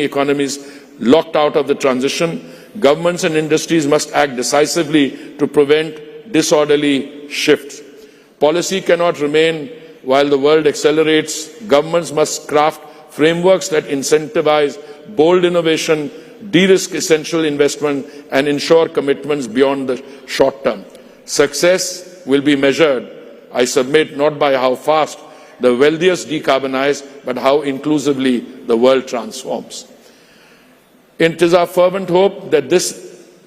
economies locked out of the transition. Governments and industries must act decisively to prevent disorderly shifts. Policy cannot remain while the world accelerates. Governments must craft frameworks that incentivize bold innovation, de-risk essential investment, and ensure commitments beyond the short term. Success will be measured, I submit, not by how fast the wealthiest decarbonize, but how inclusively the world transforms. It is our fervent hope that this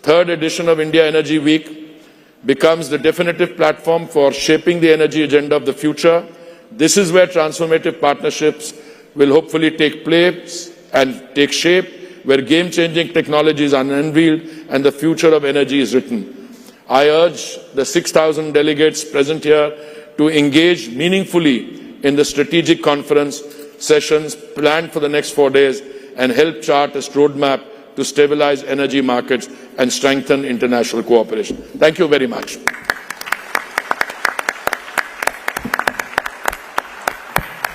third edition of India Energy Week becomes the definitive platform for shaping the energy agenda of the future. This is where transformative partnerships will hopefully take place and take shape, where game-changing technologies are unveiled and the future of energy is written. I urge the 6,000 delegates present here to engage meaningfully in the strategic conference sessions planned for the next 4 days and help chart a roadmap to stabilize energy markets and strengthen international cooperation. Thank you very much.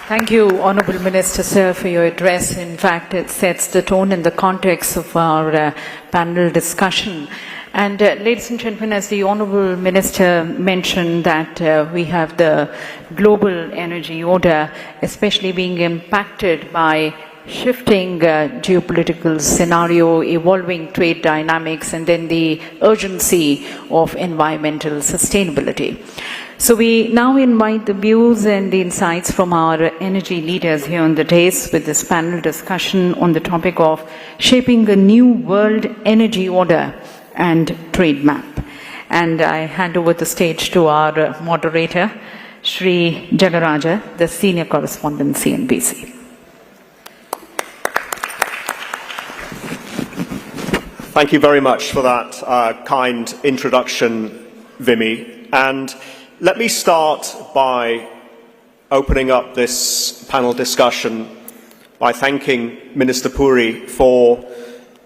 Thank you, Honourable Minister, sir, for your address. In fact, it sets the tone and the context of our panel discussion. And ladies and gentlemen, as the Honourable Minister mentioned, that we have the global energy order, especially being impacted by shifting geopolitical scenario, evolving trade dynamics, and then the urgency of environmental sustainability. So we now invite the views and the insights from our energy leaders here on the dais with this panel discussion on the topic of shaping a new world energy order and trade map. And I hand over the stage to our moderator, Shri Jagaraja, the senior correspondent, CNBC. Thank you very much for that kind introduction, Vimy. And let me start by opening up this panel discussion by thanking Minister Puri for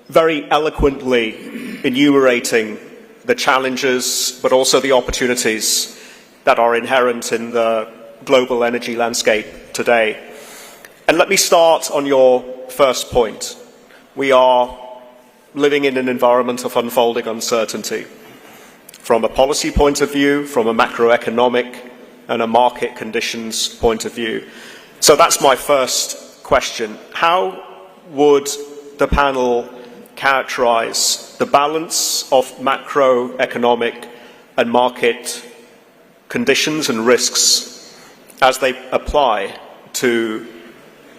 very eloquently enumerating the challenges, but also the opportunities that are inherent in the global energy landscape today. And let me start on your first point. We are living in an environment of unfolding uncertainty. From a policy point of view, from a macroeconomic and a market conditions point of view. So that's my first question. How would the panel characterize the balance of macroeconomic and market conditions and risks as they apply to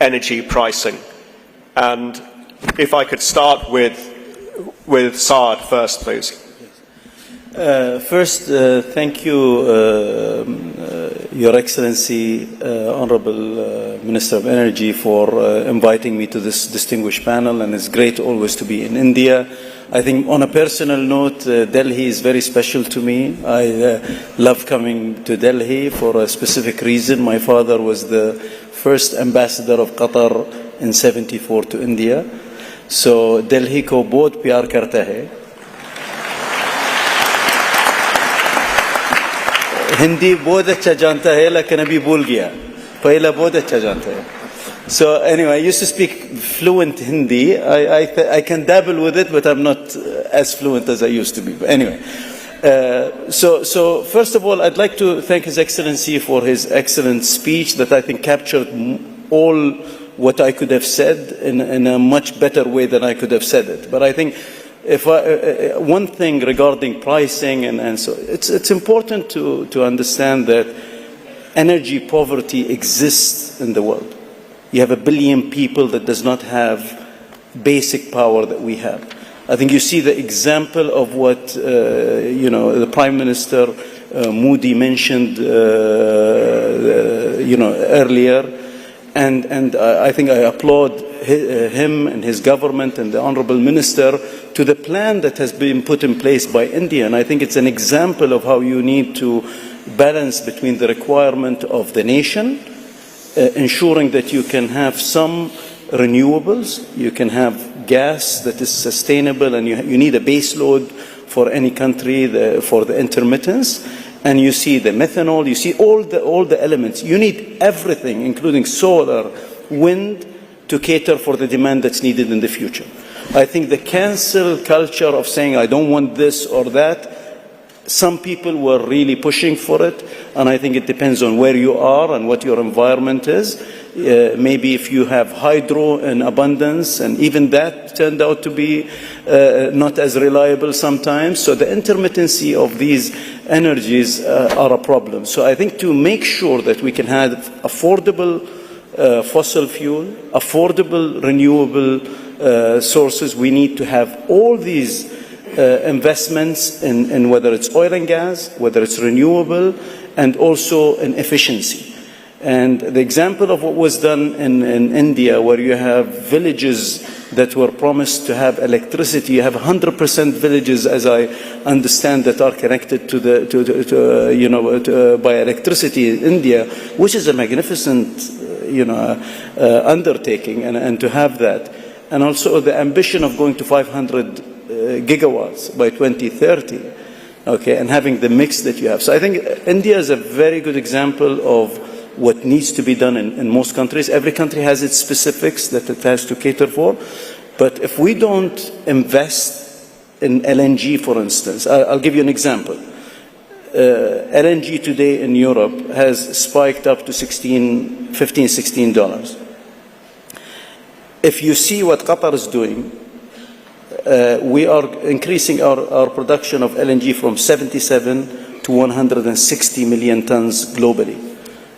energy pricing? And if I could start with Saad first, please. First, thank you, Your Excellency, Honorable Minister of Energy, for inviting me to this distinguished panel, and it's great always to be in India. I think on a personal note, Delhi is very special to me. I love coming to Delhi for a specific reason. My father was the first ambassador of Qatar in '74 to India. So Delhi ko bahut pyar karta hai. Hindi bahut acha janta hai, lekin abhi bhul gaya. Pehla bahut acha janta hai. So anyway, I used to speak fluent Hindi. I can dabble with it, but I'm not as fluent as I used to be. But anyway, so first of all, I'd like to thank His Excellency for his excellent speech that I think captured all what I could have said in a much better way than I could have said it. But I think one thing regarding pricing and so it's important to understand that energy poverty exists in the world. You have 1 billion people that does not have basic power that we have. I think you see the example of what the Prime Minister Modi mentioned earlier. And I think I applaud him and his government and the Honourable Minister to the plan that has been put in place by India. And I think it's an example of how you need to balance between the requirement of the nation, ensuring that you can have some renewables, you can have gas that is sustainable, and you need a base load for any country for the intermittence. And you see the methanol, you see all the elements. You need everything, including solar, wind, to cater for the demand that's needed in the future. I think the cancel culture of saying, I don't want this or that, some people were really pushing for it, and I think it depends on where you are and what your environment is. Maybe if you have hydro in abundance, and even that turned out to be not as reliable sometimes. So the intermittency of these energies are a problem. So I think to make sure that we can have affordable fossil fuel, affordable renewable sources, we need to have all these investments in whether it's oil and gas, whether it's renewable, and also in efficiency. And the example of what was done in India, where you have villages that were promised to have electricity, you have 100% villages, as I understand, that are connected by electricity in India, which is a magnificent, undertaking, and to have that, and also the ambition of going to 500 gigawatts by 2030, okay, and having the mix that you have. So I think India is a very good example of what needs to be done in most countries. Every country has its specifics that it has to cater for, but if we don't invest in LNG, for instance, I'll give you an example. LNG today in Europe has spiked up to $15, $16. If you see what Qatar is doing, we are increasing our production of LNG from 77 to 160 million tons globally,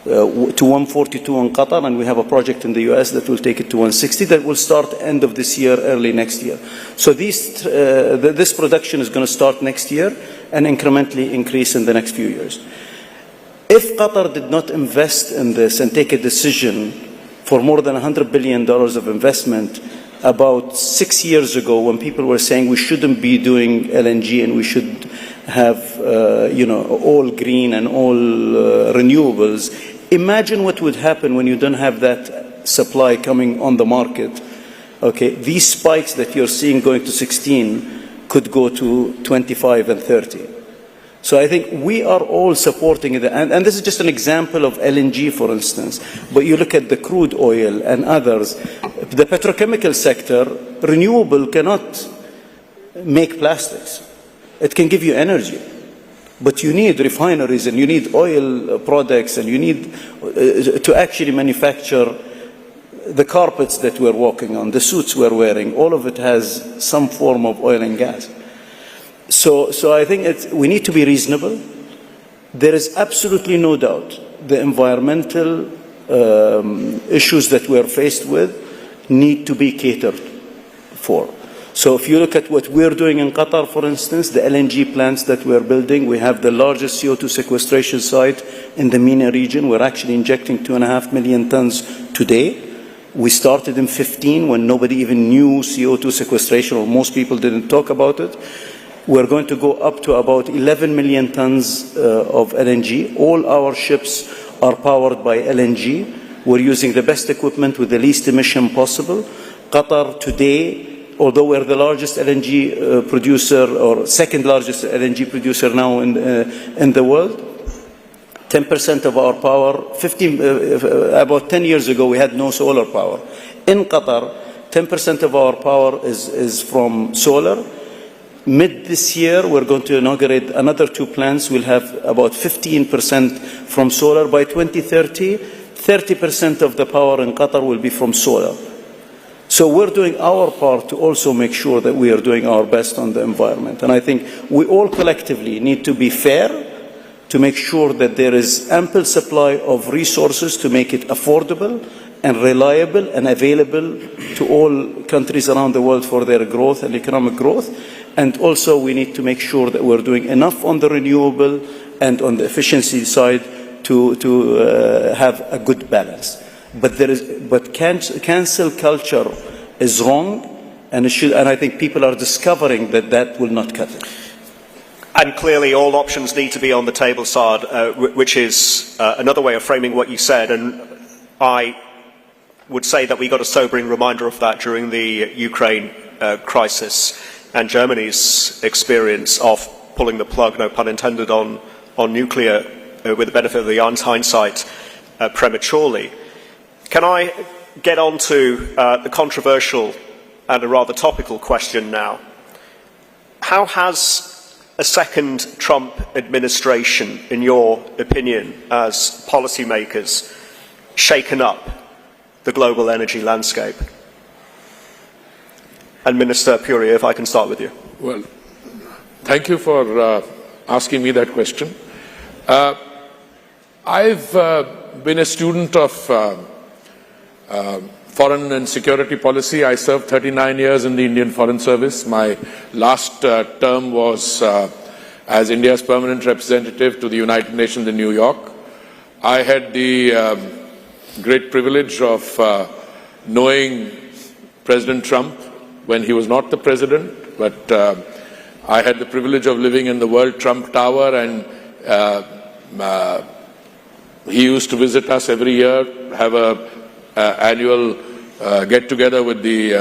to 142 in Qatar, and we have a project in the US that will take it to 160 that will start end of this year, early next year. So this production is going to start next year and incrementally increase in the next few years. If Qatar did not invest in this and take a decision for more than $100 billion of investment about 6 years ago, when people were saying we shouldn't be doing LNG and we should have, all green and all renewables, imagine what would happen when you don't have that supply coming on the market. Okay, these spikes that you're seeing going to 16 could go to 25 and 30. So I think we are all supporting it. And this is just an example of LNG, for instance. But you look at the crude oil and others. The petrochemical sector, renewable cannot make plastics. It can give you energy. But you need refineries and you need oil products and you need to actually manufacture the carpets that we're walking on, the suits we're wearing. All of it has some form of oil and gas. So I think we need to be reasonable. There is absolutely no doubt the environmental issues that we're faced with need to be catered for. So if you look at what we're doing in Qatar, for instance, the LNG plants that we're building, we have the largest CO2 sequestration site in the MENA region. We're actually injecting 2.5 million tons today. We started in 2015 when nobody even knew CO2 sequestration, or most people didn't talk about it. We're going to go up to about 11 million tons of LNG. All our ships are powered by LNG. We're using the best equipment with the least emission possible. Qatar today, although we're the largest LNG producer, or second largest LNG producer now in the world, 10% of our power, about 10 years ago we had no solar power. In Qatar, 10% of our power is from solar. Mid this year, we're going to inaugurate another 2 plants. We'll have about 15% from solar. By 2030, 30% of the power in Qatar will be from solar. So we're doing our part to also make sure that we are doing our best on the environment. And I think we all collectively need to be fair to make sure that there is ample supply of resources to make it affordable and reliable and available to all countries around the world for their growth and economic growth. And also we need to make sure that we're doing enough on the renewable and on the efficiency side to have a good balance. But cancel culture is wrong, and I think people are discovering that will not cut it. And clearly all options need to be on the table, Saad, which is another way of framing what you said. And I would say that we got a sobering reminder of that during the Ukraine crisis and Germany's experience of pulling the plug, no pun intended, on nuclear with the benefit of the hindsight prematurely. Can I get on to the controversial and a rather topical question now. How has a second Trump administration, in your opinion, as policymakers, shaken up the global energy landscape? And Minister Puri, if I can start with you. Well, thank you for asking me that question. I've been a student of foreign and security policy. I served 39 years in the Indian Foreign Service. My last term was as India's permanent representative to the United Nations in New York. I had the great privilege of knowing President Trump when he was not the president, but I had the privilege of living in the World Trump Tower, and he used to visit us every year, have a annual get-together with the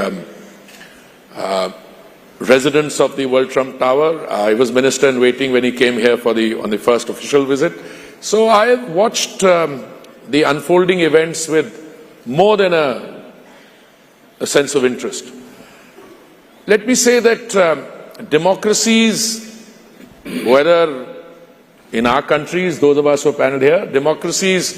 residents of the World Trump Tower. I was minister in waiting when he came here on the first official visit. So I have watched the unfolding events with more than a sense of interest. Let me say that democracies, whether in our countries, those of us who are paneled here, democracies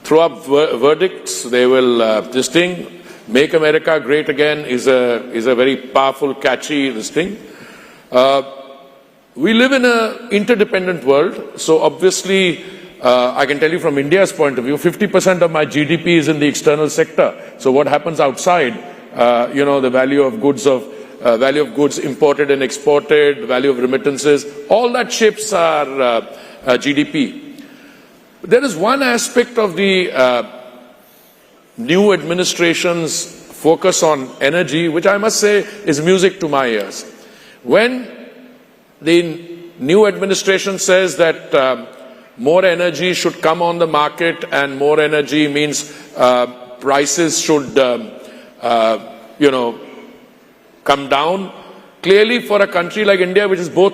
throw up verdicts. They will, this thing, Make America Great Again is a very powerful, catchy, this thing. We live in an interdependent world, so obviously, I can tell you from India's point of view, 50% of my GDP is in the external sector. So what happens outside, the value of goods imported and exported, value of remittances, all that shapes our GDP. There is one aspect of the new administration's focus on energy, which I must say is music to my ears. When the new administration says that more energy should come on the market, and more energy means prices should, come down. Clearly, for a country like India, which is both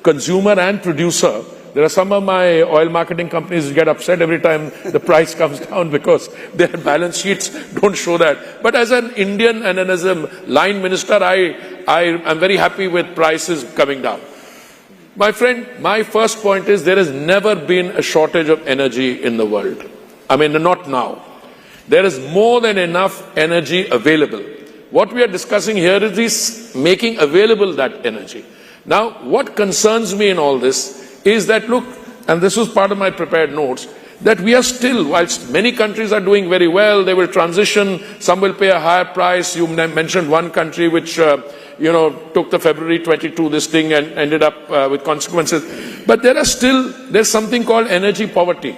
consumer and producer, there are some of my oil marketing companies who get upset every time the price comes down because their balance sheets don't show that. But as an Indian and as a line minister, I am very happy with prices coming down. My friend, my first point is there has never been a shortage of energy in the world. I mean, not now. There is more than enough energy available. What we are discussing here is this making available that energy. Now, what concerns me in all this is that, look, and this was part of my prepared notes, that we are still, whilst many countries are doing very well, they will transition, some will pay a higher price. You mentioned one country which, took the February 22 this thing and ended up with consequences. But there's something called energy poverty.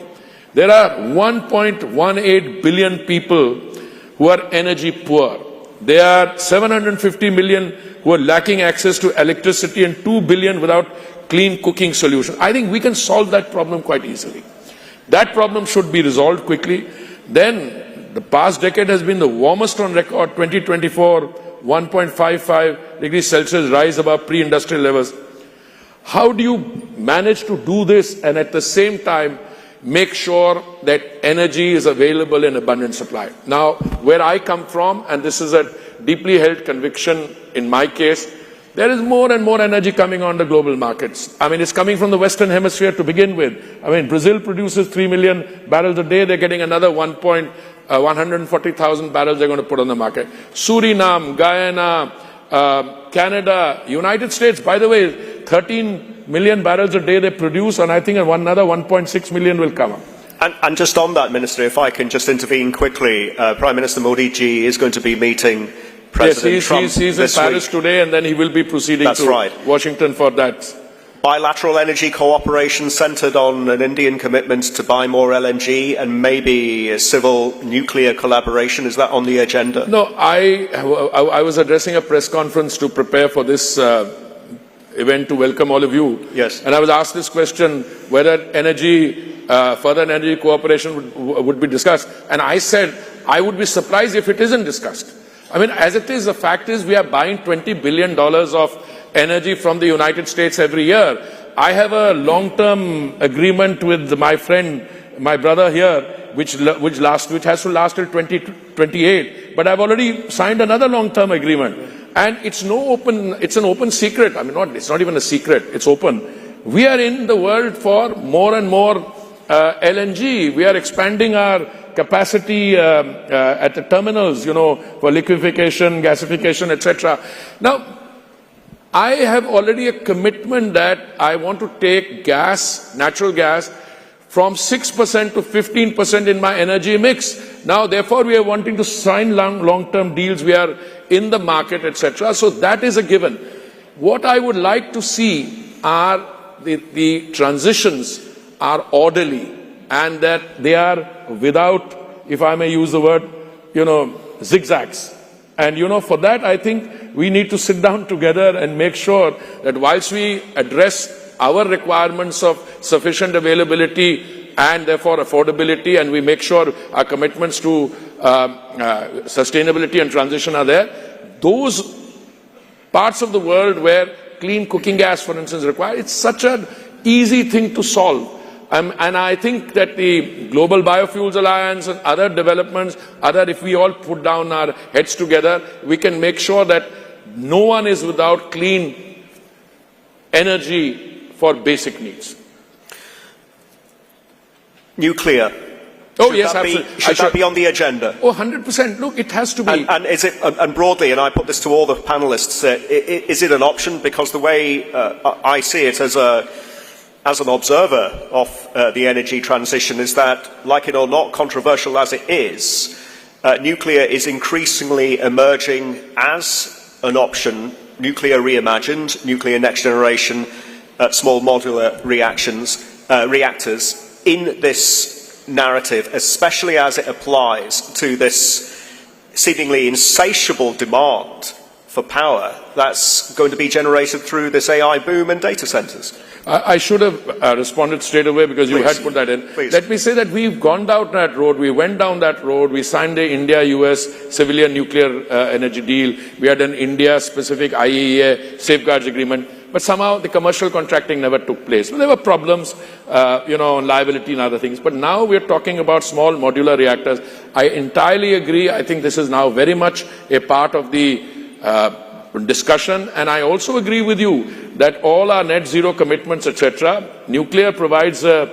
There are 1.18 billion people who are energy poor. There are 750 million who are lacking access to electricity and 2 billion without clean cooking solutions. I think we can solve that problem quite easily. That problem should be resolved quickly. Then, the past decade has been the warmest on record, 2024, 1.55 degrees Celsius rise above pre-industrial levels. How do you manage to do this and at the same time make sure that energy is available in abundant supply? Now, where I come from, and this is a deeply held conviction in my case, there is more and more energy coming on the global markets. I mean, it's coming from the Western Hemisphere to begin with. I mean, Brazil produces 3 million barrels a day. They're getting another 140,000 barrels they're going to put on the market. Suriname, Guyana, Canada, United States, by the way, 13 million barrels a day they produce, and I think another 1.6 million will come up. And just on that, Minister, if I can just intervene quickly, Prime Minister Modi ji is going to be meeting President Trump he's in Paris today, and then he will be proceeding to Washington for that. Bilateral energy cooperation centred on an Indian commitment to buy more LNG and maybe a civil nuclear collaboration. Is that on the agenda? No, I was addressing a press conference to prepare for this event to welcome all of you. Yes. And I was asked this question, whether further energy cooperation would be discussed. And I said, I would be surprised if it isn't discussed. I mean, as it is, the fact is we are buying $20 billion of energy from the United States every year. I have a long-term agreement with my friend, my brother here, which has to last till 2028. But I've already signed another long-term agreement, and it's an open secret. I mean, it's not even a secret. It's open. We are in the world for more and more LNG. We are expanding our capacity at the terminals, for liquefaction, gasification, etc. Now, I have already a commitment that I want to take natural gas, from 6% to 15% in my energy mix. Now, therefore, we are wanting to sign long-term deals. We are in the market, etc. So that is a given. What I would like to see are the transitions are orderly, and that they are without, if I may use the word, zigzags. And for that, I think we need to sit down together and make sure that whilst we address our requirements of sufficient availability and therefore affordability, and we make sure our commitments to sustainability and transition are there, those parts of the world where clean cooking gas, for instance, is required, it's such an easy thing to solve. And I think that the Global Biofuels Alliance and other developments, if we all put down our heads together, we can make sure that no one is without clean energy for basic needs. Nuclear. Oh, yes, absolutely. Should that be on the agenda? Oh, 100%. Look, it has to be. And is it, and broadly, and I put this to all the panelists, is it an option? Because the way I see it as an observer of the energy transition is that, like it or not, controversial as it is, nuclear is increasingly emerging as an option. Nuclear reimagined, nuclear next generation, small modular reactors in this narrative, especially as it applies to this seemingly insatiable demand for power that's going to be generated through this AI boom and data centers. I should have responded straight away because you had put that in. Please. Let me say that we've gone down that road. We went down that road. We signed the India-US civilian nuclear energy deal. We had an India-specific IAEA safeguards agreement. But somehow the commercial contracting never took place. There were problems, on liability and other things. But now we're talking about small modular reactors. I entirely agree. I think this is now very much a part of the discussion. And I also agree with you that all our net zero commitments, etc., nuclear provides an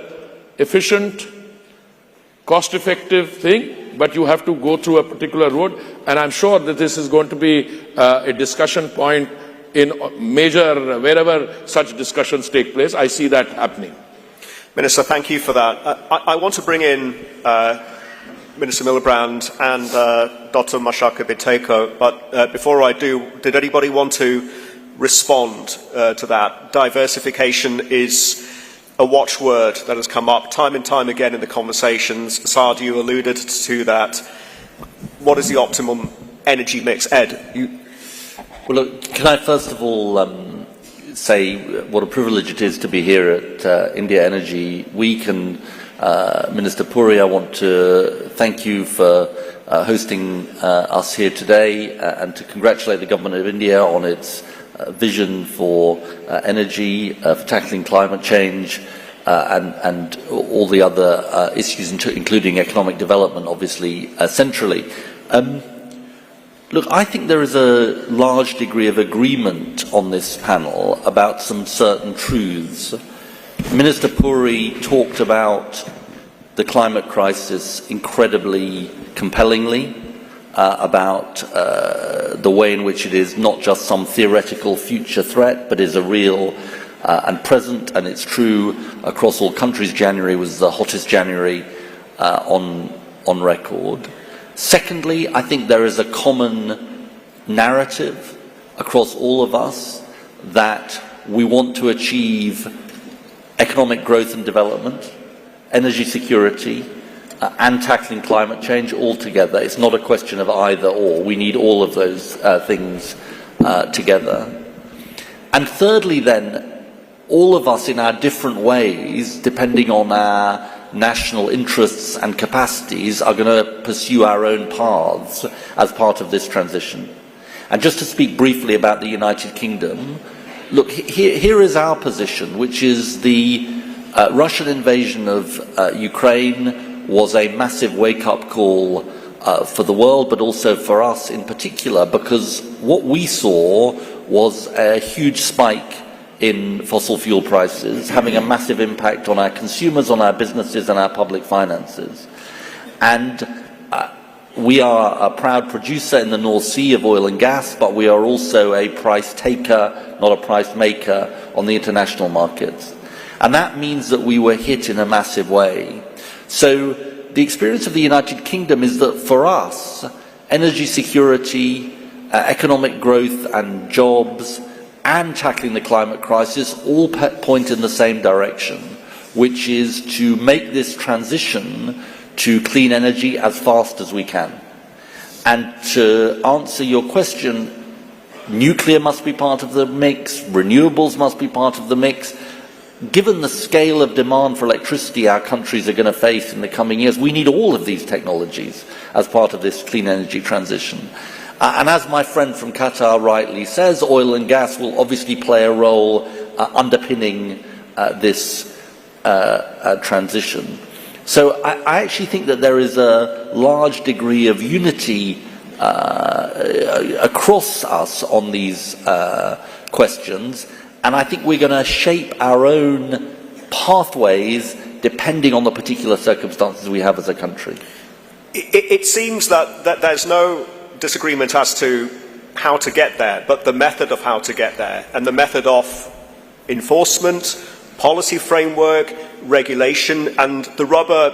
efficient, cost-effective thing, but you have to go through a particular road. And I'm sure that this is going to be a discussion point in major, wherever such discussions take place. I see that happening. Minister, thank you for that. I want to bring in Minister Miliband and Dr. Mashaka Biteko, but before I do, did anybody want to respond to that? Diversification is a watchword that has come up time and time again in the conversations. Saad, you alluded to that. What is the optimum energy mix? Ed, Well, look, can I first of all say what a privilege it is to be here at India Energy Week, and Minister Puri, I want to thank you for hosting us here today and to congratulate the Government of India on its vision for energy, for tackling climate change and all the other issues, including economic development, obviously, centrally. Look, I think there is a large degree of agreement on this panel about some certain truths. Minister Puri talked about the climate crisis incredibly compellingly, about the way in which it is not just some theoretical future threat, but is a real and present, and it's true across all countries. January was the hottest January on record. Secondly, I think there is a common narrative across all of us that we want to achieve economic growth and development, energy security, and tackling climate change all together. It's not a question of either or. We need all of those things together. And thirdly, then, all of us in our different ways, depending on our national interests and capacities, are going to pursue our own paths as part of this transition. And just to speak briefly about the United Kingdom, look, here is our position, which is the Russian invasion of Ukraine was a massive wake-up call for the world, but also for us in particular, because what we saw was a huge spike in fossil fuel prices, having a massive impact on our consumers, on our businesses and our public finances. And we are a proud producer in the North Sea of oil and gas, but we are also a price taker, not a price maker, on the international markets. And that means that we were hit in a massive way. So the experience of the United Kingdom is that for us, energy security, economic growth and jobs, and tackling the climate crisis all point in the same direction, which is to make this transition to clean energy as fast as we can. And to answer your question, nuclear must be part of the mix, renewables must be part of the mix. Given the scale of demand for electricity our countries are going to face in the coming years, we need all of these technologies as part of this clean energy transition. And as my friend from Qatar rightly says, oil and gas will obviously play a role underpinning this transition. So I actually think that there is a large degree of unity across us on these questions, and I think we're going to shape our own pathways depending on the particular circumstances we have as a country. It seems that there's no disagreement as to how to get there, but the method of how to get there, and the method of enforcement, policy framework, regulation, and the rubber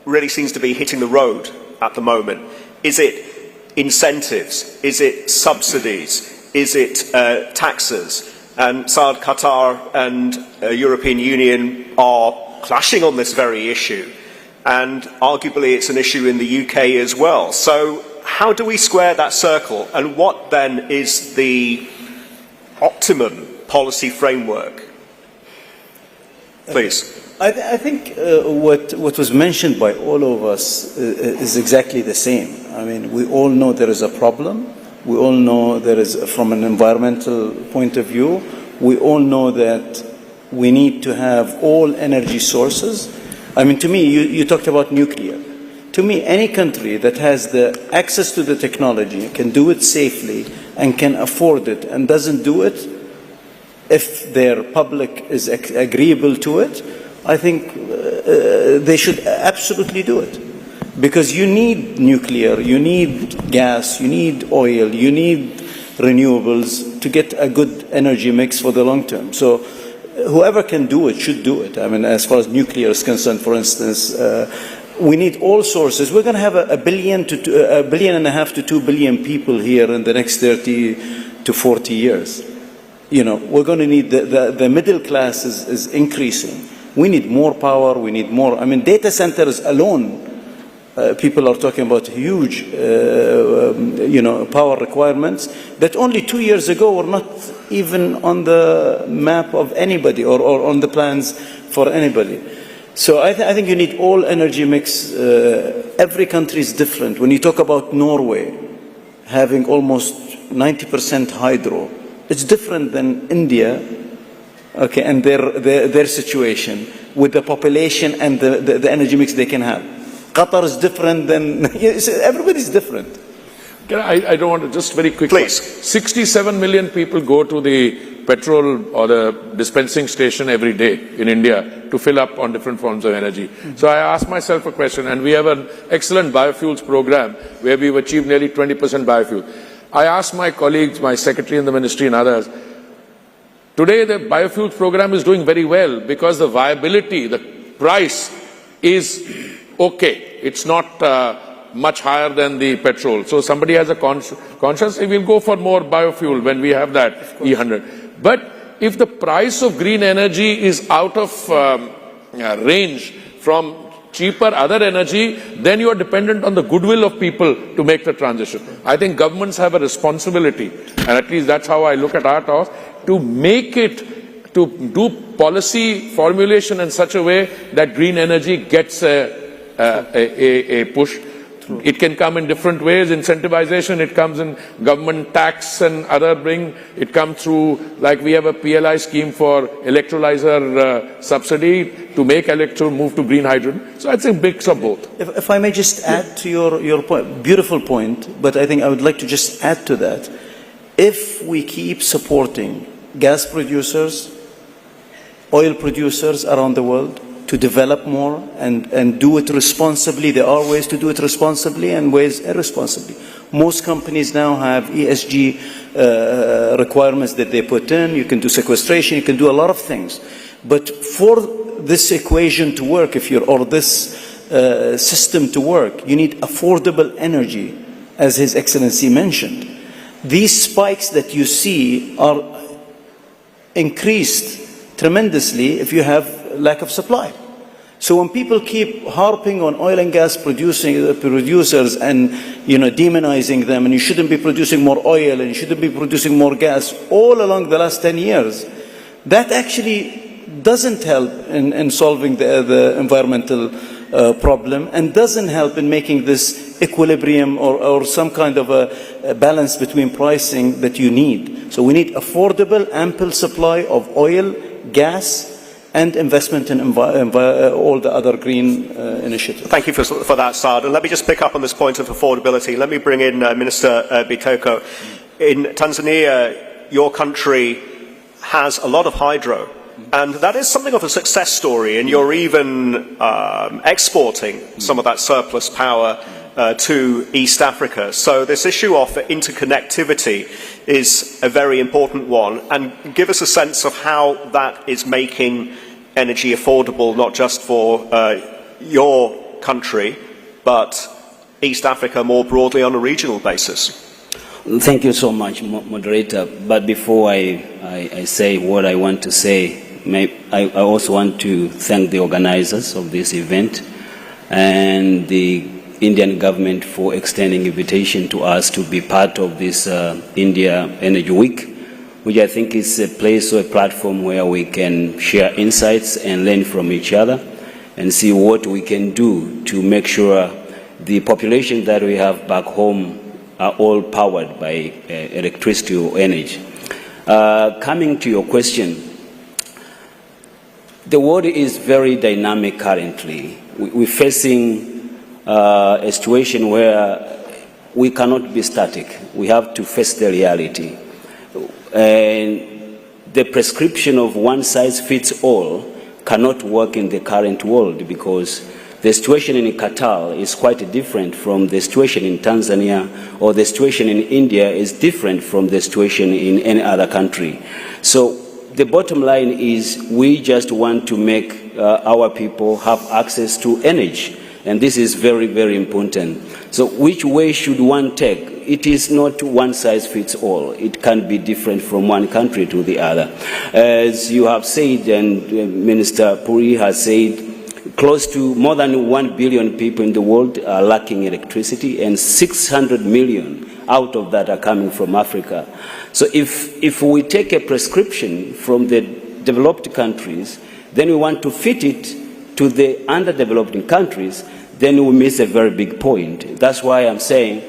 really seems to be hitting the road at the moment. Is it incentives? Is it subsidies? Is it taxes? And Saud, Qatar and European Union are clashing on this very issue, and arguably it's an issue in the UK as well. So how do we square that circle, and what then is the optimum policy framework? Please. I think what was mentioned by all of us is exactly the same. I mean, we all know there is a problem. We all know there is, from an environmental point of view, we all know that we need to have all energy sources. I mean, to me, you talked about nuclear. To me, any country that has the access to the technology, can do it safely and can afford it, and doesn't do it, if their public is agreeable to it, I think they should absolutely do it. Because you need nuclear, you need gas, you need oil, you need renewables to get a good energy mix for the long term. So whoever can do it should do it. I mean, as far as nuclear is concerned, for instance, we need all sources. We're going to have a billion and a half to 2 billion people here in the next 30 to 40 years. You know, we're going to need the middle class is increasing. We need more power. We need more. I mean, data centers alone. People are talking about huge, power requirements that only 2 years ago were not even on the map of anybody or on the plans for anybody. So I think you need all energy mix. Every country is different. When you talk about Norway having almost 90% hydro, it's different than India, okay, and their situation with the population and the energy mix they can have. Qatar is different than, everybody's different. I don't want to, just very quickly. Please. 67 million people go to the petrol or the dispensing station every day in India to fill up on different forms of energy. So I asked myself a question, and we have an excellent biofuels program where we've achieved nearly 20% biofuel. I asked my colleagues, my secretary in the ministry and others, today the biofuels program is doing very well because the viability, the price is okay. It's not much higher than the petrol. So somebody has a conscience, we'll go for more biofuel when we have that E100. But if the price of green energy is out of range from cheaper other energy, then you are dependent on the goodwill of people to make the transition. I think governments have a responsibility, and at least that's how I look at our task, to make it, to do policy formulation in such a way that green energy gets a push. It can come in different ways. Incentivization, it comes in government tax and other it comes through, like we have a PLI scheme for electrolyzer subsidy to make electro move to green hydrogen. So I think mix of both. If I may just add to your point, beautiful point, but I think I would like to just add to that. If we keep supporting gas producers, oil producers around the world to develop more and do it responsibly. There are ways to do it responsibly and ways irresponsibly. Most companies now have ESG requirements that they put in. You can do sequestration, you can do a lot of things. But for this equation to work, or this system to work, you need affordable energy, as His Excellency mentioned. These spikes that you see are increased tremendously if you have lack of supply. So when people keep harping on oil and gas producers and demonizing them, and you shouldn't be producing more oil and you shouldn't be producing more gas all along the last 10 years, that actually doesn't help in solving the environmental problem and doesn't help in making this equilibrium or some kind of a balance between pricing that you need. So we need affordable, ample supply of oil, gas, and investment in all the other green initiatives. Thank you for that, Saad. And let me just pick up on this point of affordability. Let me bring in Minister Bitoko. In Tanzania, your country has a lot of hydro, and that is something of a success story, and you're even exporting some of that surplus power to East Africa. So this issue of interconnectivity is a very important one, and give us a sense of how that is making energy affordable, not just for your country, but East Africa more broadly on a regional basis. Thank you so much, moderator. But before I say what I want to say, I also want to thank the organizers of this event and the Indian government for extending invitation to us to be part of this India Energy Week, which I think is a place or a platform where we can share insights and learn from each other and see what we can do to make sure the population that we have back home are all powered by electricity or energy. Coming to your question, the world is very dynamic currently. We're facing a situation where we cannot be static. We have to face the reality. And the prescription of one size fits all cannot work in the current world, because the situation in Qatar is quite different from the situation in Tanzania, or the situation in India is different from the situation in any other country. So the bottom line is we just want to make our people have access to energy. And this is very, very important. So which way should one take? It is not one size fits all. It can be different from one country to the other. As you have said, and Minister Puri has said, close to more than 1 billion people in the world are lacking electricity, and 600 million out of that are coming from Africa. So if we take a prescription from the developed countries, then we want to fit it to the underdeveloped countries, then we miss a very big point. That's why I'm saying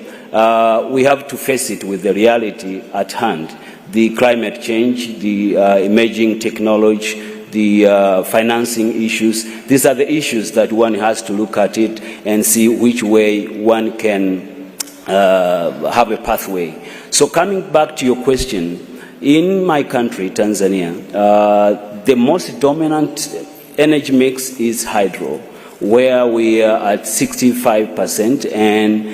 we have to face it with the reality at hand. The climate change, the emerging technology, the financing issues. These are the issues that one has to look at it and see which way one can have a pathway. So coming back to your question, in my country, Tanzania, the most dominant energy mix is hydro, where we are at 65%, and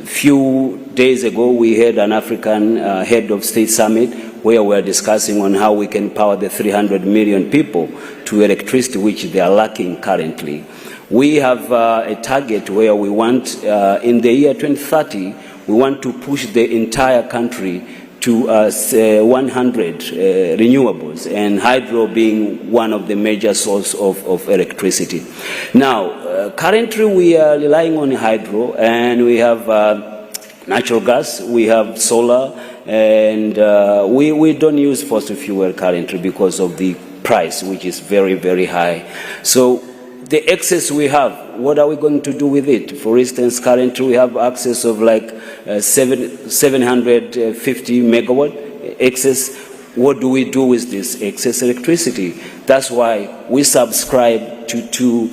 a few days ago we had an African head of state summit where we are discussing on how we can power the 300 million people to electricity, which they are lacking currently. We have a target where we want, in the year 2030, we want to push the entire country to 100 renewables, and hydro being one of the major sources of electricity. Now, currently we are relying on hydro, and we have natural gas, we have solar, and we don't use fossil fuel currently because of the price, which is very, very high. So the excess we have, what are we going to do with it? For instance, currently we have access of like 750 megawatt excess. What do we do with this excess electricity? That's why we subscribe to two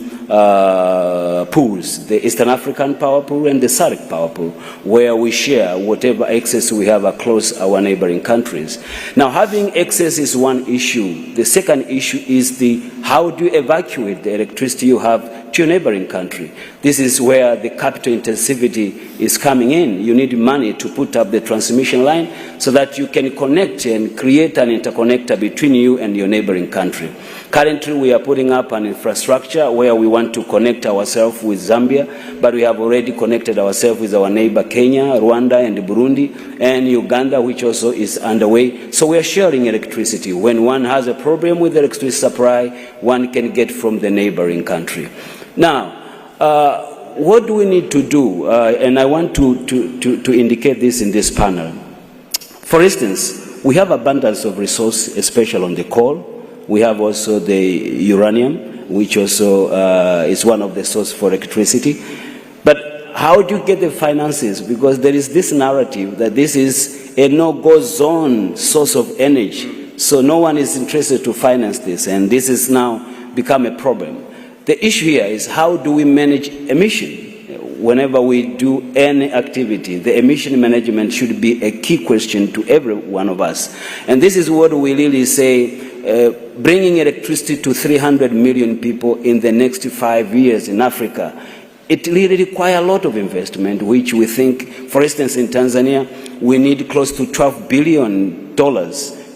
pools, the Eastern African Power Pool and the SADC Power Pool, where we share whatever excess we have across our neighboring countries. Now, having excess is one issue. The second issue is how do you evacuate the electricity you have to your neighboring country? This is where the capital intensivity is coming in. You need money to put up the transmission line so that you can connect and create an interconnector between you and your neighboring country. Currently, we are putting up an infrastructure where we want to connect ourselves with Zambia, but we have already connected ourselves with our neighbor Kenya, Rwanda, and Burundi, and Uganda, which also is underway. So we are sharing electricity. When one has a problem with electricity supply, one can get from the neighboring country. Now, what do we need to do? And I want to indicate this in this panel. For instance, we have abundance of resource, especially on the coal. We have also the uranium, which also is one of the sources for electricity. But how do you get the finances? Because there is this narrative that this is a no-go zone source of energy. So no one is interested to finance this, and this has now become a problem. The issue here is how do we manage emission? Whenever we do any activity, the emission management should be a key question to every one of us. And this is what we really say, bringing electricity to 300 million people in the next 5 years in Africa. It really requires a lot of investment, which we think, for instance, in Tanzania, we need close to $12 billion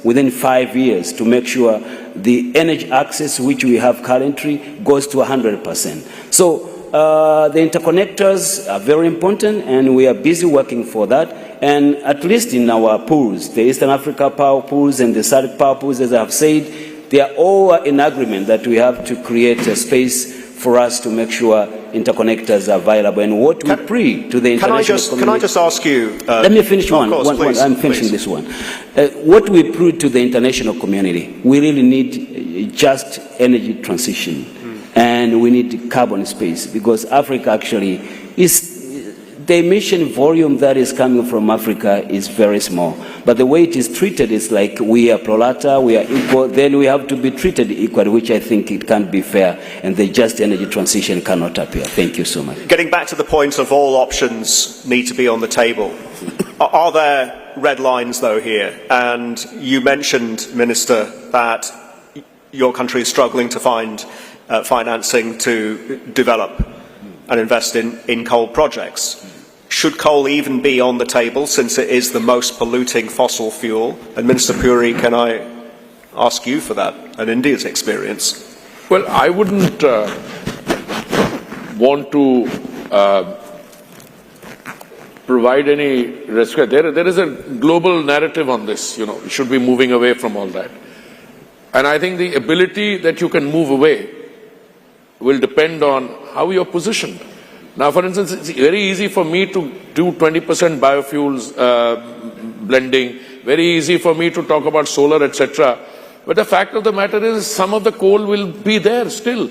within 5 years to make sure the energy access which we have currently goes to 100%. So the interconnectors are very important, and we are busy working for that. And at least in our pools, the Eastern Africa Power Pools and the SADC Power Pools, as I have said, they are all in agreement that we have to create a space for us to make sure interconnectors are available. And what we pray to the international community... Can I just ask you... let me finish one. Please, I'm finishing this one. What we pray to the international community, we really need just energy transition. And we need carbon space, because Africa actually is, the emission volume that is coming from Africa is very small. But the way it is treated is like we are pro rata, we are equal, then we have to be treated equally, which I think it can't be fair, and the just energy transition cannot appear. Thank you so much. Getting back to the point of all options need to be on the table, are there red lines though here? And you mentioned, Minister, that your country is struggling to find financing to develop and invest in coal projects. Should coal even be on the table, since it is the most polluting fossil fuel? And Minister Puri, can I ask you for that and India's experience? Well, I wouldn't want to provide any respect. There is a global narrative on this. You know, we should be moving away from all that. And I think the ability that you can move away will depend on how you're positioned. Now, for instance, it's very easy for me to do 20% biofuels blending, very easy for me to talk about solar, etc. But the fact of the matter is some of the coal will be there still.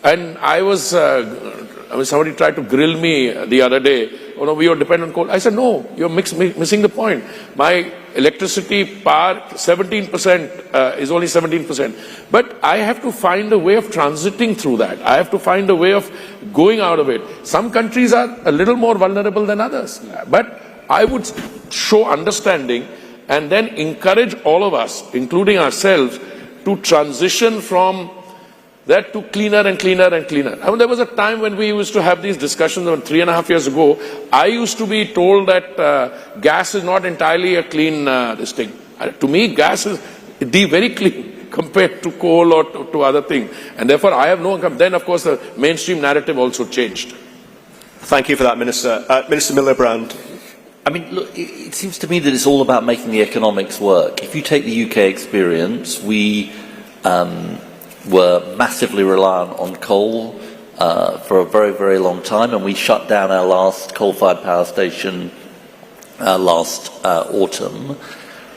And I was, somebody tried to grill me the other day, oh no, we are dependent on coal. I said, no, you're missing the point. My electricity power, 17% is only 17%. But I have to find a way of transiting through that. I have to find a way of going out of it. Some countries are a little more vulnerable than others. But I would show understanding and then encourage all of us, including ourselves, to transition from that to cleaner and cleaner and cleaner. I mean, there was a time when we used to have these discussions, 3.5 years ago. I used to be told that gas is not entirely a clean this thing. To me, gas is very clean compared to coal or to other things. And therefore, I have no income. Then, of course, the mainstream narrative also changed. Thank you for that, Minister. Minister Miliband. I mean, look, it seems to me that it's all about making the economics work. If you take the UK experience, we were massively reliant on coal for a very, very long time, and we shut down our last coal-fired power station last autumn.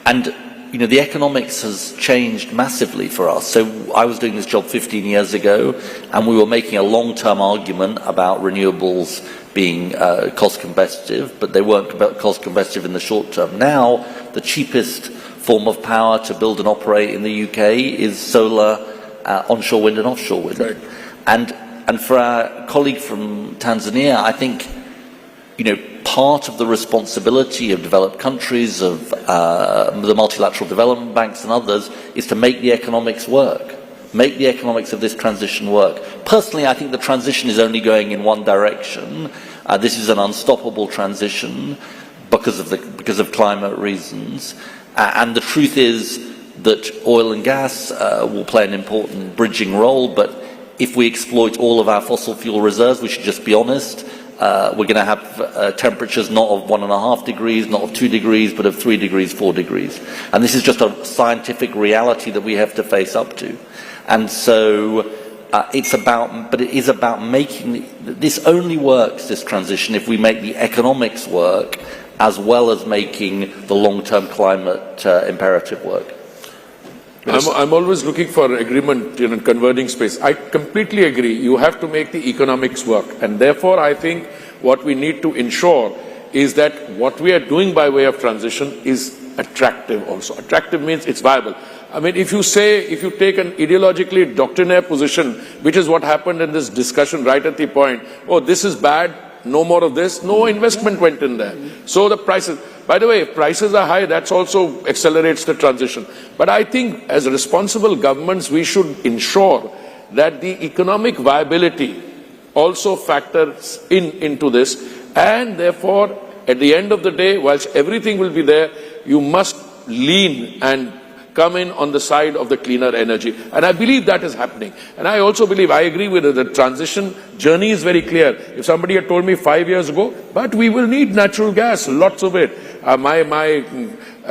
And you know, the economics has changed massively for us. So I was doing this job 15 years ago, and we were making a long-term argument about renewables being cost competitive, but they weren't cost competitive in the short term. Now, the cheapest form of power to build and operate in the UK is solar, onshore wind and offshore wind. Right. And for our colleague from Tanzania, I think, you know, part of the responsibility of developed countries, of the multilateral development banks and others, is to make the economics work, make the economics of this transition work. Personally, I think the transition is only going in one direction. This is an unstoppable transition because of climate reasons. And the truth is that oil and gas will play an important bridging role, but if we exploit all of our fossil fuel reserves, we should just be honest, we're going to have temperatures not of 1.5 degrees, not of 2 degrees, but of 3 degrees, 4 degrees. And this is just a scientific reality that we have to face up to. And so it is about making, this only works, this transition, if we make the economics work as well as making the long-term climate imperative work. I'm always looking for agreement in converging space. I completely agree. You have to make the economics work. And therefore, I think what we need to ensure is that what we are doing by way of transition is attractive also. Attractive means it's viable. I mean, if you take an ideologically doctrinaire position, which is what happened in this discussion right at the point, oh, this is bad, no more of this, no investment went in there. So the prices, by the way, if prices are high, that also accelerates the transition. But I think as responsible governments, we should ensure that the economic viability also factors into this. And therefore, at the end of the day, whilst everything will be there, you must lean and come in on the side of the cleaner energy. And I believe that is happening. And I also believe, I agree with it, the transition journey is very clear. If somebody had told me 5 years ago, but we will need natural gas, lots of it. My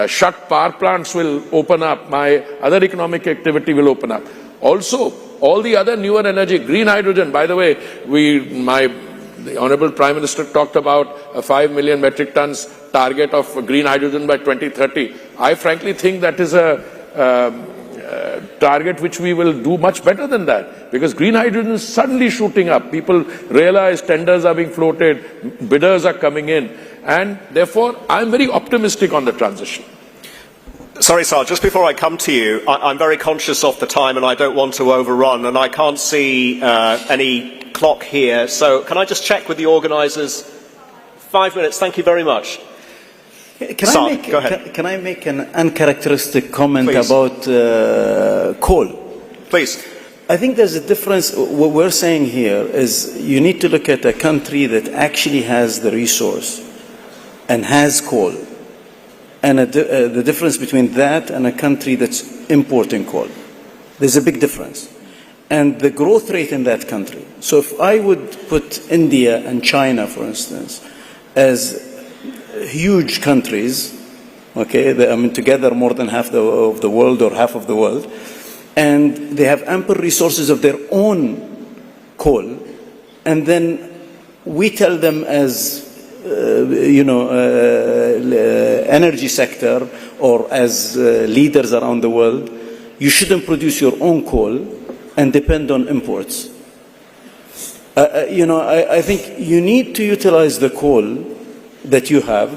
shut power plants will open up. My other economic activity will open up. Also, all the other newer energy, green hydrogen, by the way, the Honorable Prime Minister talked about a 5 million metric tons target of green hydrogen by 2030. I frankly think that is a target which we will do much better than that, because green hydrogen is suddenly shooting up. People realize tenders are being floated, bidders are coming in, and therefore I'm very optimistic on the transition. Sorry, Sir, just before I come to you, I'm very conscious of the time and I don't want to overrun, and I can't see any clock here, so can I just check with the organisers? 5 minutes, thank you very much. Can I make an uncharacteristic comment Please. about coal? Please. I think there's a difference. What we're saying here is you need to look at a country that actually has the resource and has coal, and the difference between that and a country that's importing coal. There's a big difference. And the growth rate in that country. So if I would put India and China, for instance, as huge countries, okay, together more than half of the world or half of the world, and they have ample resources of their own coal, and then we tell them as energy sector or as leaders around the world, you shouldn't produce your own coal and depend on imports. I think you need to utilize the coal that you have,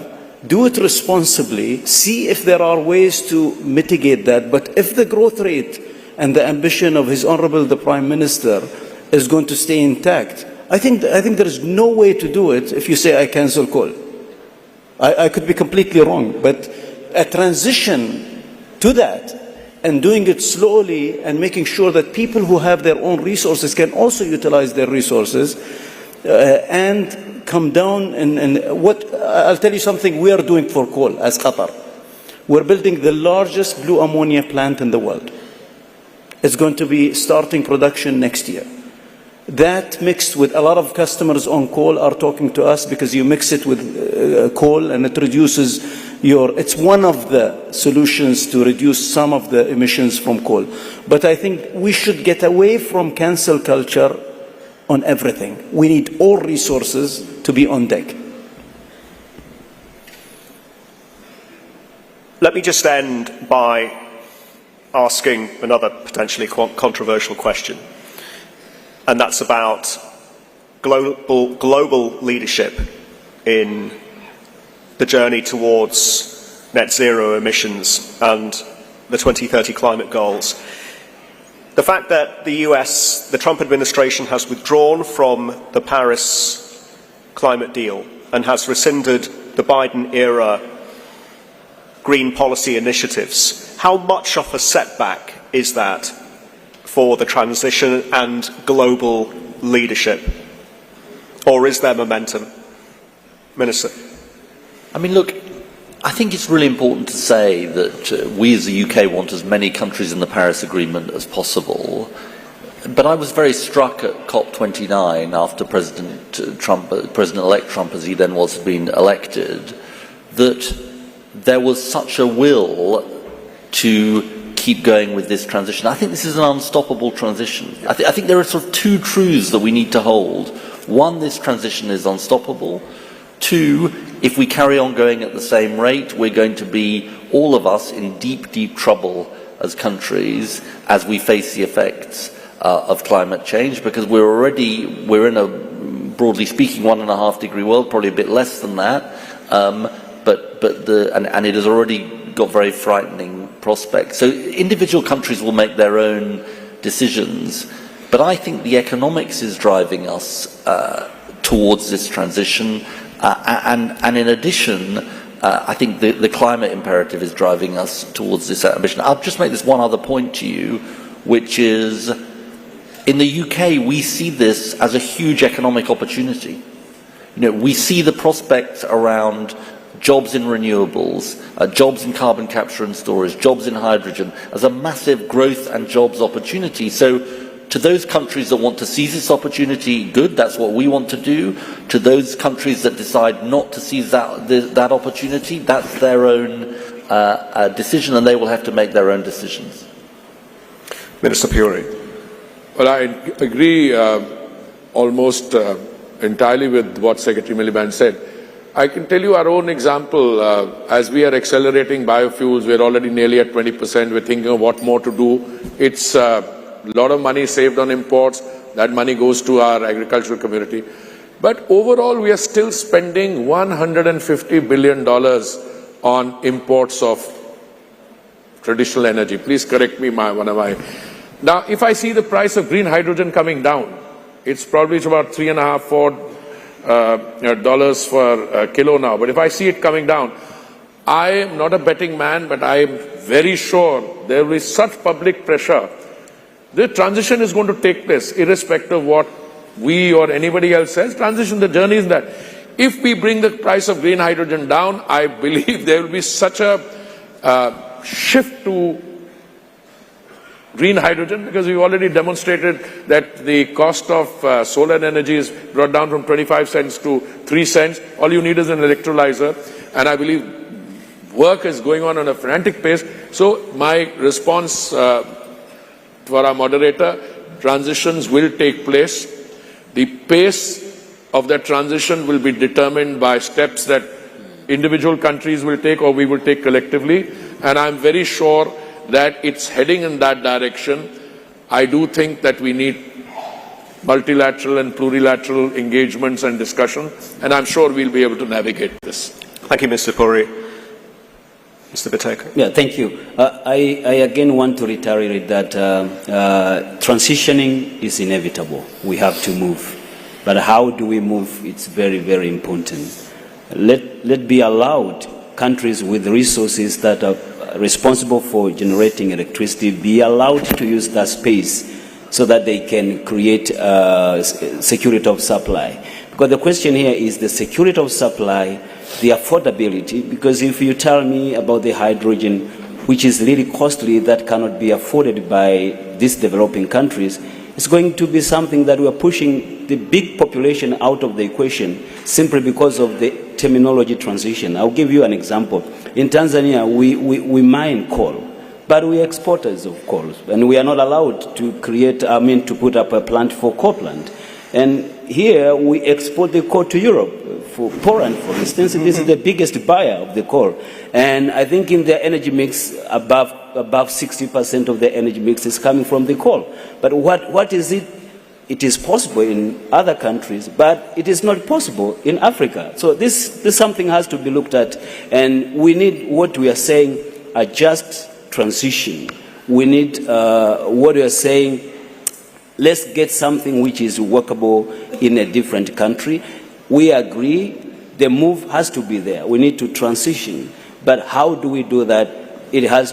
do it responsibly, see if there are ways to mitigate that. But if the growth rate and the ambition of His Honorable the Prime Minister is going to stay intact, I think there is no way to do it if you say, I cancel coal. I could be completely wrong, but a transition to that and doing it slowly and making sure that people who have their own resources can also utilize their resources and come down. And what I'll tell you something we are doing for coal as Qatar. We're building the largest blue ammonia plant in the world. It's going to be starting production next year. That mixed with a lot of customers on coal are talking to us because you mix it with coal and it reduces it's one of the solutions to reduce some of the emissions from coal. But I think we should get away from cancel culture on everything. We need all resources to be on deck. Let me just end by asking another potentially controversial question, and that's about global leadership in the journey towards net zero emissions and the 2030 climate goals. The fact that the US, the Trump administration, has withdrawn from the Paris climate deal and has rescinded the Biden-era green policy initiatives, how much of a setback is that for the transition and global leadership? Or is there momentum? Minister. I mean, look, I think it's really important to say that we as the UK want as many countries in the Paris Agreement as possible. But I was very struck at COP29 after President-elect Trump, as he then was, had been elected, that there was such a will to keep going with this transition. I think this is an unstoppable transition. I think there are sort of two truths that we need to hold. One, this transition is unstoppable. Two, if we carry on going at the same rate, we're going to be, all of us, in deep, deep trouble as countries as we face the effects of climate change, because we're in a, broadly speaking, 1.5 degree world, probably a bit less than that, and it has already got very frightening prospects. So individual countries will make their own decisions, but I think the economics is driving us towards this transition. And in addition, I think the climate imperative is driving us towards this ambition. I'll just make this one other point to you, which is, in the UK, we see this as a huge economic opportunity. You know, we see the prospects around jobs in renewables, jobs in carbon capture and storage, jobs in hydrogen, as a massive growth and jobs opportunity. So, to those countries that want to seize this opportunity, good, that's what we want to do. To those countries that decide not to seize that opportunity, that's their own decision, and they will have to make their own decisions. Minister Puri. Well, I agree almost entirely with what Secretary Miliband said. I can tell you our own example. As we are accelerating biofuels, we're already nearly at 20%. We're thinking of what more to do. It's a lot of money saved on imports. That money goes to our agricultural community. But overall, we are still spending $150 billion on imports of traditional energy. Please correct me, Now, if I see the price of green hydrogen coming down, it's probably about $3.5–4 for a kilo now. But if I see it coming down, I am not a betting man, but I am very sure there will be such public pressure. The transition is going to take place, irrespective of what we or anybody else says. Transition, the journey is that. If we bring the price of green hydrogen down, I believe there will be such a shift to green hydrogen, because we've already demonstrated that the cost of solar energy is brought down from 25 cents to 3 cents. All you need is an electrolyzer. And I believe work is going on a frantic pace. So my response for our moderator, transitions will take place. The pace of that transition will be determined by steps that individual countries will take or we will take collectively. And I'm very sure that it's heading in that direction. I do think that we need multilateral and plurilateral engagements and discussion, and I'm sure we'll be able to navigate this. Thank you, Mr. Puri. Mr. Biteko. Yeah, thank you. I again want to reiterate that transitioning is inevitable. We have to move. But how do we move? It's very, very important. Let be allowed countries with resources that are responsible for generating electricity be allowed to use that space so that they can create security of supply. Because the question here is the security of supply, the affordability, because if you tell me about the hydrogen, which is really costly, that cannot be afforded by these developing countries, it's going to be something that we are pushing the big population out of the equation simply because of the terminology transition. I'll give you an example. In Tanzania, we mine coal, but we are exporters of coal, and we are not allowed to to put up a plant for coal plant. And here we export the coal to Europe. For Poland, for instance, this is the biggest buyer of the coal. And I think in the energy mix, above 60% of the energy mix is coming from the coal. But what is it? It is possible in other countries, but it is not possible in Africa. So this something has to be looked at, and we need what we are saying, a just transition. We need what we are saying, let's get something which is workable in a different country. We agree the move has to be there. We need to transition. But how do we do that? It has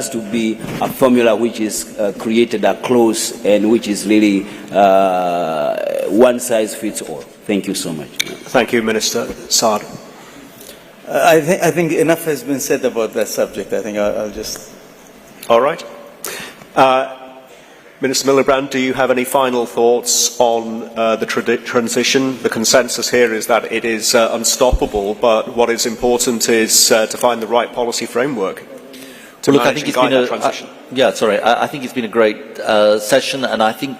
to be a formula which is created a close and which is really one size fits all. Thank you so much. Thank you, Minister Saad. I think enough has been said about that subject. I think I'll just... All right. Minister Miliband, do you have any final thoughts on the transition? The consensus here is that it is unstoppable, but what is important is to find the right policy framework to manage and guide that transition. I think it's been a great session, and I think,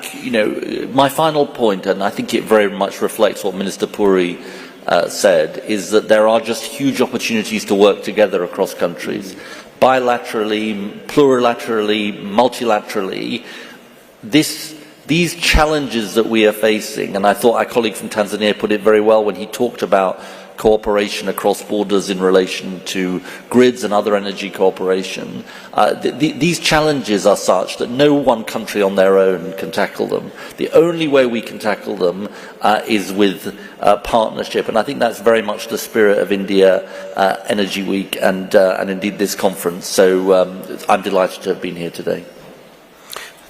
my final point, and I think it very much reflects what Minister Puri said, is that there are just huge opportunities to work together across countries, bilaterally, plurilaterally, multilaterally. These challenges that we are facing, and I thought our colleague from Tanzania put it very well when he talked about cooperation across borders in relation to grids and other energy cooperation. These challenges are such that no one country on their own can tackle them. The only way we can tackle them is with partnership, and I think that's very much the spirit of India Energy Week and indeed this conference. So I'm delighted to have been here today.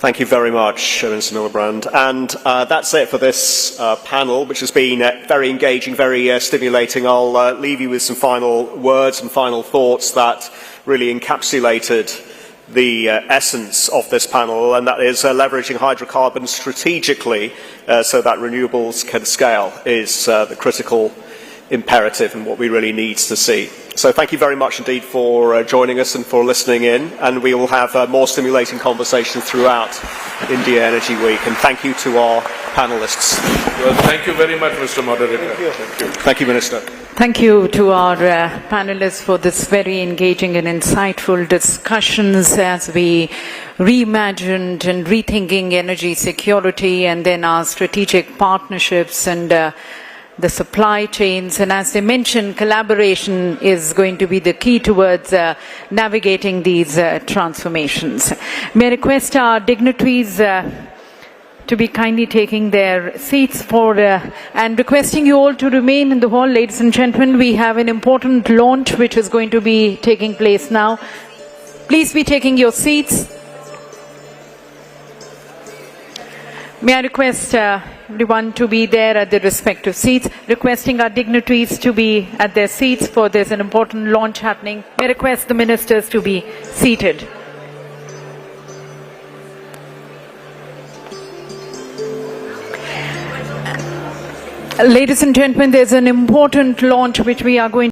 Thank you very much, Minister Miliband. And that's it for this panel, which has been very engaging, very stimulating. I'll leave you with some final words and final thoughts that really encapsulated the essence of this panel, and that is leveraging hydrocarbons strategically so that renewables can scale is the critical imperative and what we really need to see. So thank you very much indeed for joining us and for listening in, and we will have more stimulating conversations throughout India Energy Week, and thank you to our panellists. Well, thank you very much, Mr. Moderator. Thank you, Minister. Thank you to our panelists for this very engaging and insightful discussions as we reimagined and rethinking energy security and then our strategic partnerships and the supply chains, and as they mentioned, collaboration is going to be the key towards navigating these transformations. May I request our dignitaries to be kindly taking their seats and requesting you all to remain in the hall. Ladies and gentlemen, we have an important launch which is going to be taking place now. Please be taking your seats. May I request everyone to be there at their respective seats, requesting our dignitaries to be at their seats for there's an important launch happening. May I request the ministers to be seated. Ladies and gentlemen, there's an important launch which we are going